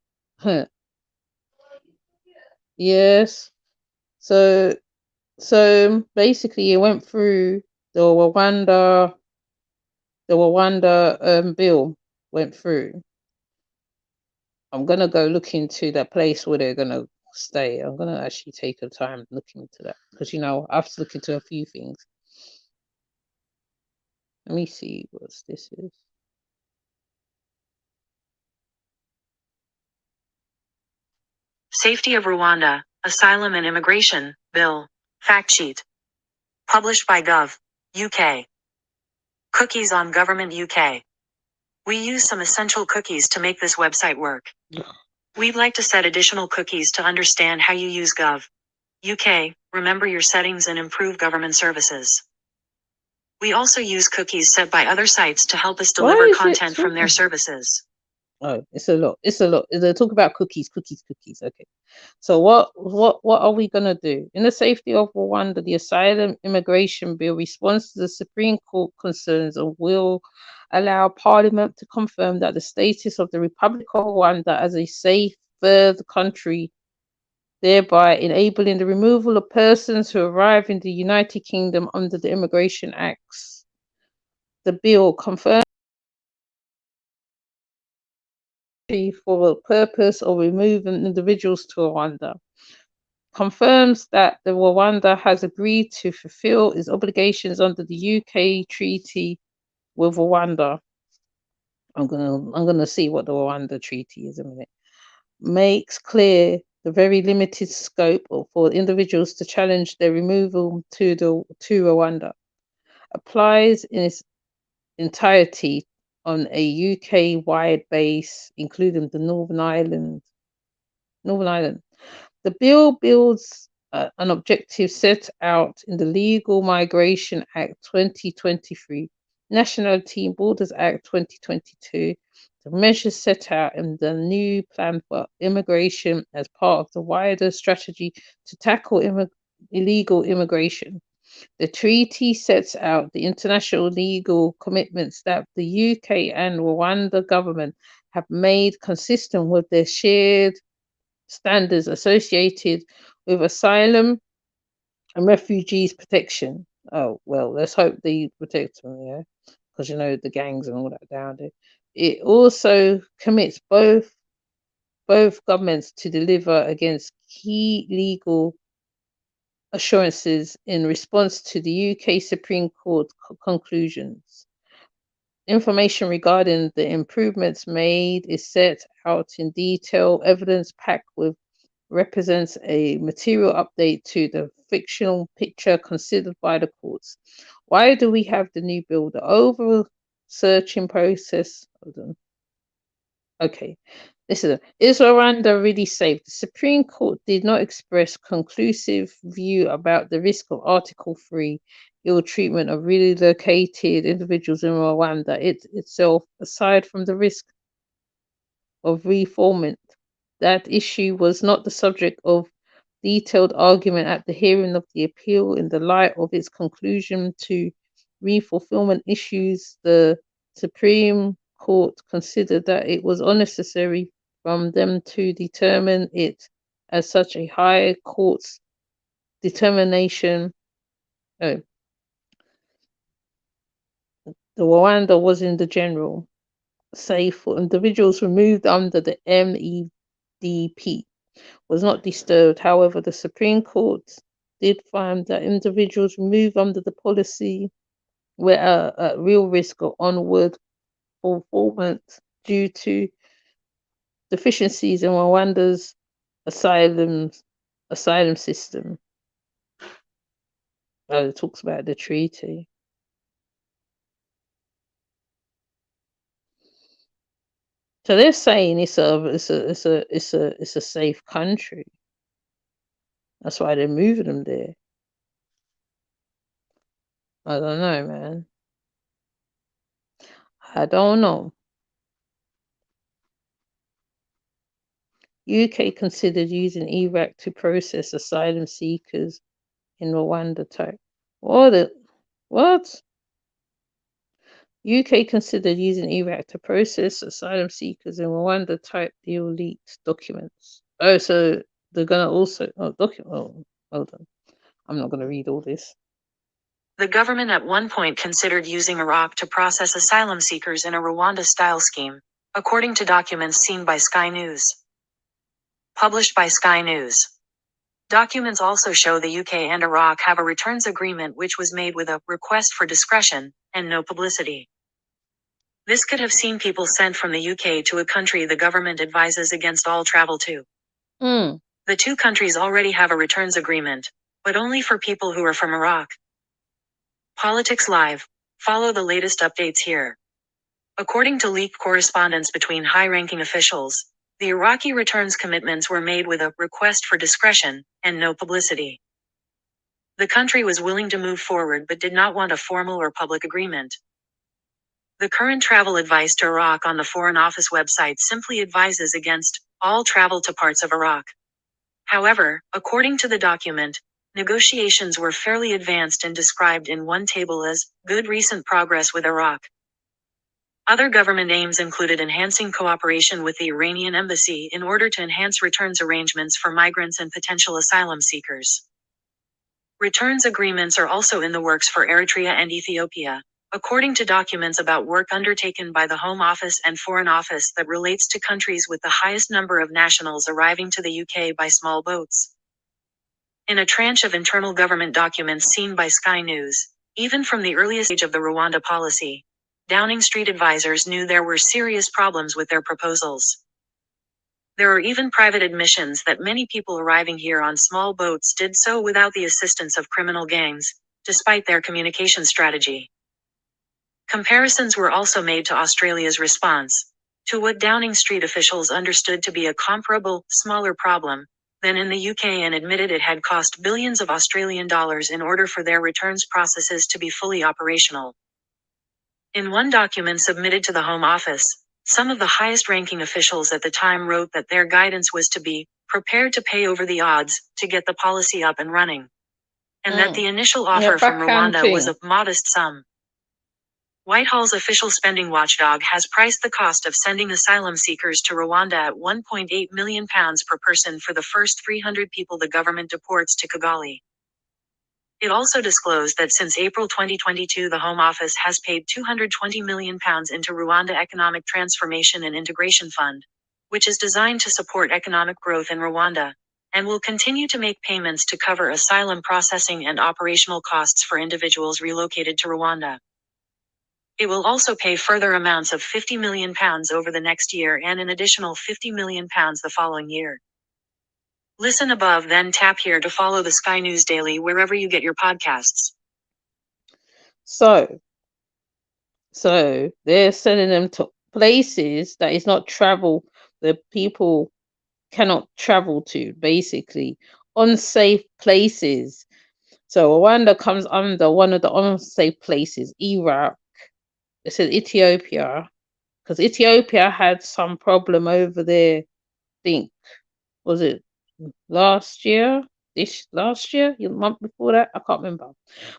Yes. So basically, it went through the Rwanda bill went through. I'm gonna go look into that place where they're gonna stay. I'm gonna actually take a time looking into that, because I have to look into a few things. Let me see what this is. Safety of Rwanda, Asylum and Immigration, Bill. Fact sheet. Published by Gov. UK. Cookies on Government UK. We use some essential cookies to make this website work. We'd like to set additional cookies to understand how you use Gov. UK, remember your settings and improve government services. We also use cookies set by other sites to help us deliver content from their services. Oh, it's a lot. It's a lot. They talk about cookies. Okay. So what are we gonna do? In the safety of Rwanda, the Asylum Immigration Bill responds to the Supreme Court concerns and will allow Parliament to confirm that the status of the Republic of Rwanda as a safe third country, thereby enabling the removal of persons who arrive in the United Kingdom under the Immigration Acts. The bill confirms for the purpose of removing individuals to Rwanda, confirms that the Rwanda has agreed to fulfill its obligations under the UK treaty with Rwanda. I'm gonna see what the Rwanda treaty is in a minute. Makes clear the very limited scope for individuals to challenge their removal to Rwanda. Applies in its entirety on a UK-wide base, including the Northern Ireland. The bill builds an objective set out in the Legal Migration Act 2023, Nationality and Borders Act 2022, the measures set out in the new plan for immigration as part of the wider strategy to tackle illegal immigration. The treaty sets out the international legal commitments that the UK and Rwanda government have made consistent with their shared standards associated with asylum and refugees protection. Oh, well, let's hope they protect them, yeah, because you know the gangs and all that down there. It also commits both governments to deliver against key legal assurances in response to the UK Supreme Court conclusions. Information regarding the improvements made is set out in detail. Evidence packed with represents a material update to the fictional picture considered by the courts. Why do we have the new bill? The overall searching process. Hold on. Okay, is Rwanda really safe? The Supreme Court did not express conclusive view about the risk of Article 3 ill treatment of relocated individuals in Rwanda itself, aside from the risk of reformment. That issue was not the subject of detailed argument at the hearing of the appeal. In the light of its conclusion to refulfillment issues, the Supreme Court considered that it was unnecessary from them to determine it as such. A higher court's determination. The Rwanda was in the general safe for individuals removed under the MEDP was not disturbed. However, the Supreme Court did find that individuals removed under the policy were at real risk of onward fulfillment due to deficiencies in Rwanda's asylum system. It talks about the treaty. So they're saying it's a safe country. That's why they're moving them there. I don't know, man. I don't know. UK considered using Iraq to process asylum seekers in Rwanda type. What? UK considered using Iraq to process asylum seekers in Rwanda type deal leaked documents. Oh, so they're gonna also hold on. I'm not gonna read all this. The government at one point considered using Iraq to process asylum seekers in a Rwanda-style scheme, according to documents seen by Sky News. Published by Sky News. Documents also show the UK and Iraq have a returns agreement which was made with a request for discretion and no publicity. This could have seen people sent from the UK to a country the government advises against all travel to. Mm. The two countries already have a returns agreement, but only for people who are from Iraq. Politics Live. Follow the latest updates here. According to leaked correspondence between high-ranking officials, the Iraqi returns commitments were made with a request for discretion and no publicity. The country was willing to move forward but did not want a formal or public agreement. The current travel advice to Iraq on the Foreign Office website simply advises against all travel to parts of Iraq. However, according to the document, negotiations were fairly advanced and described in one table as good recent progress with Iraq. Other government aims included enhancing cooperation with the Iranian embassy in order to enhance returns arrangements for migrants and potential asylum seekers. Returns agreements are also in the works for Eritrea and Ethiopia, according to documents about work undertaken by the Home Office and Foreign Office that relates to countries with the highest number of nationals arriving to the UK by small boats. In a tranche of internal government documents seen by Sky News, even from the earliest stage of the Rwanda policy, Downing Street advisors knew there were serious problems with their proposals. There are even private admissions that many people arriving here on small boats did so without the assistance of criminal gangs, despite their communication strategy. Comparisons were also made to Australia's response to what Downing Street officials understood to be a comparable, smaller problem than in the UK and admitted it had cost billions of Australian dollars in order for their returns processes to be fully operational. In one document submitted to the Home Office, some of the highest-ranking officials at the time wrote that their guidance was to be prepared to pay over the odds to get the policy up and running, and that the initial offer from Rwanda was a modest sum. Whitehall's official spending watchdog has priced the cost of sending asylum seekers to Rwanda at £1.8 million per person for the first 300 people the government deports to Kigali. It also disclosed that since April 2022 the Home Office has paid £220 million into Rwanda Economic Transformation and Integration Fund, which is designed to support economic growth in Rwanda, and will continue to make payments to cover asylum processing and operational costs for individuals relocated to Rwanda. It will also pay further amounts of £50 million over the next year and an additional £50 million the following year. Listen above, then tap here to follow the Sky News Daily wherever you get your podcasts. So they're sending them to places that is not travel, the people cannot travel to, basically unsafe places. So Rwanda comes under one of the unsafe places, Iraq. It said Ethiopia, because Ethiopia had some problem over there. I think, was it last year? Last year? The month before that? I can't remember.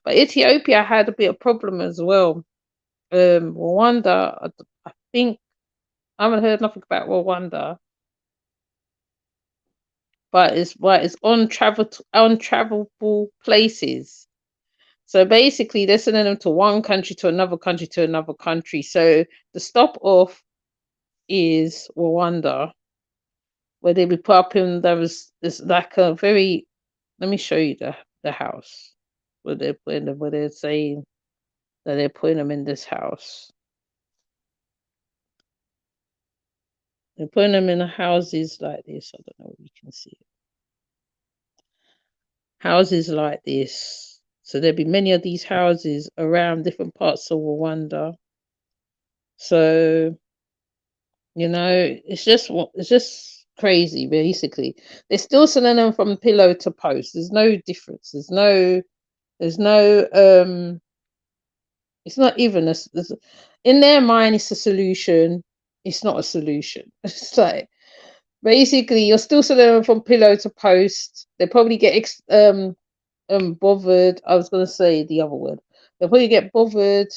But Ethiopia had a bit of problem as well. Rwanda, I think, I haven't heard nothing about Rwanda. But it's untravelable places. So basically, they're sending them to one country to another country to another country. So the stop off is Rwanda, where they be put up in. There's like a very. Let me show you the house where they're putting them. Where they're saying that they're putting them in this house. They're putting them in the houses like this. I don't know if you can see it. Houses like this. So there'll be many of these houses around different parts of Rwanda. So, it's just crazy, basically. They're still sending them from pillow to post. There's no difference. There's no it's not even in their mind it's a solution. It's not a solution. It's like basically you're still sending them from pillow to post. They probably get bothered. I was gonna say the other word. They'll probably get bothered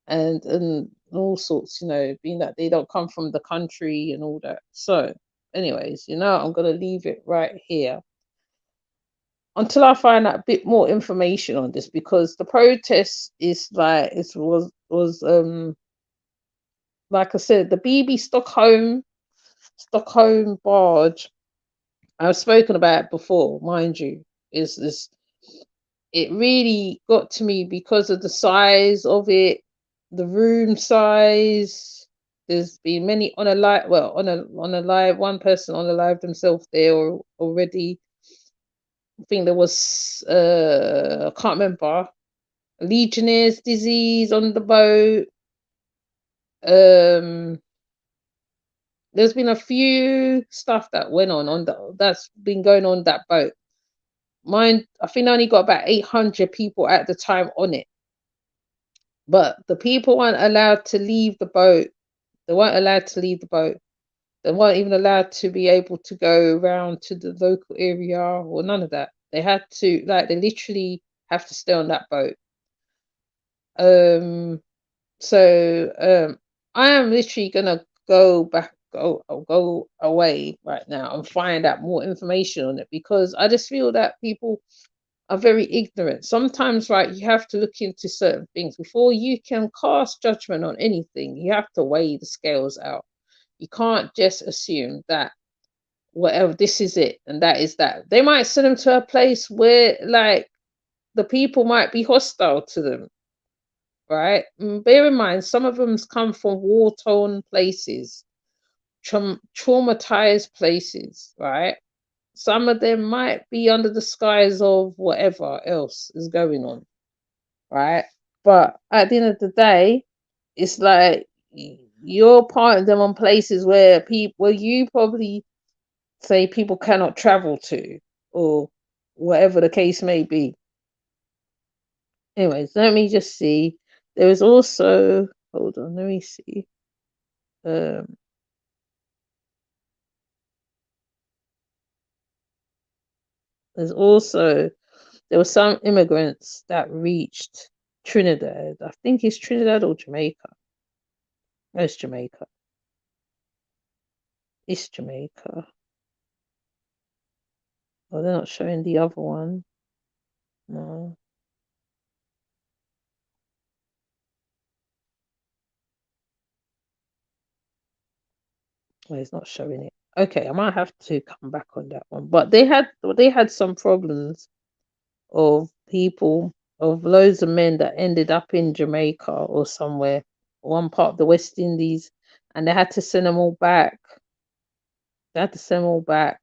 and all sorts, being that they don't come from the country and all that. So, anyways, I'm gonna leave it right here until I find out a bit more information on this, because the protest is like was like I said, the BB Stockholm barge. I've spoken about it before, mind you. Is this? It really got to me because of the size of it, the room size. There's been many on a live, well, on a live, one person on a live themselves there already. I think there was I can't remember, Legionnaire's disease on the boat. There's been a few stuff that went on that's been going on that boat. Mine, I think I only got about 800 people at the time on it, but the people weren't allowed to leave the boat. They weren't allowed to leave the boat. They weren't even allowed to be able to go around to the local area or none of that. They had to, like, they literally have to stay on that boat. So I am literally gonna go away right now and find out more information on it, because I just feel that people are very ignorant. Sometimes, right, you have to look into certain things before you can cast judgment on anything. You have to weigh the scales out. You can't just assume that whatever, this is it and that is that. They might send them to a place where, like, the people might be hostile to them, right? Bear in mind, some of them come from war-torn places, traumatized places, right? Some of them might be under the skies of whatever else is going on, right? But at the end of the day, it's like you're parting them on places where you probably say people cannot travel to, or whatever the case may be. Anyways, let me just see. There is also, hold on, let me see. Um, there were some immigrants that reached Trinidad. I think it's Trinidad or Jamaica. No, it's Jamaica. It's Jamaica. Oh, they're not showing the other one. No. Well, it's not showing it. Okay, I might have to come back on that one. But they had some problems of people, of loads of men that ended up in Jamaica or somewhere, one part of the West Indies, and they had to send them all back. They had to send them all back.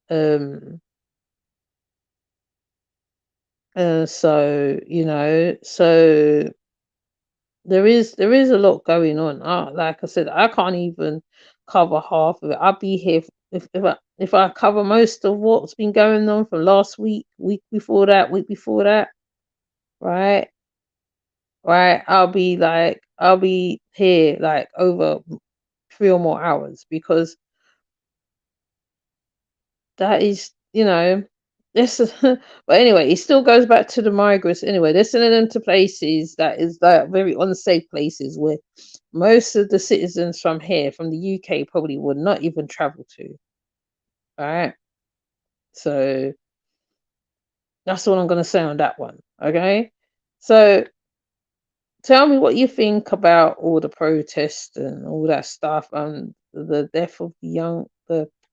So so there is a lot going on. Like I said, I can't even cover half of it. I'll be here if I cover most of what's been going on from last week, week before that, right? Right, I'll be here like over 3 or more hours, because that is, this. But anyway, it still goes back to the migrants. Anyway, they're sending them to places that is like very unsafe places where most of the citizens from here, from the UK, probably would not even travel to. All right, so that's all I'm going to say on that one. Okay, so tell me what you think about all the protests and all that stuff, and the death of the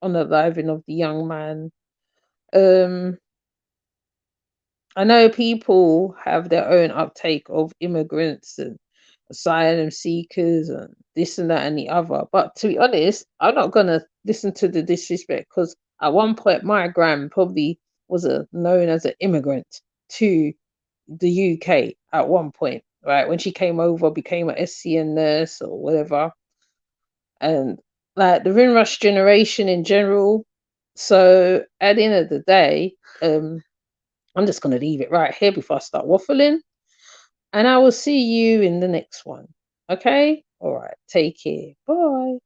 unaliving of the young man. I know people have their own uptake of immigrants and asylum seekers and this and that and the other, but to be honest, I'm not gonna listen to the disrespect, because at one point my gran probably was known as an immigrant to the UK at one point, right? When she came over, became an SCN nurse or whatever, and like the Windrush generation in general. So at the end of the day, I'm just going to leave it right here before I start waffling, and I will see you in the next one. Okay? All right. Take care. Bye.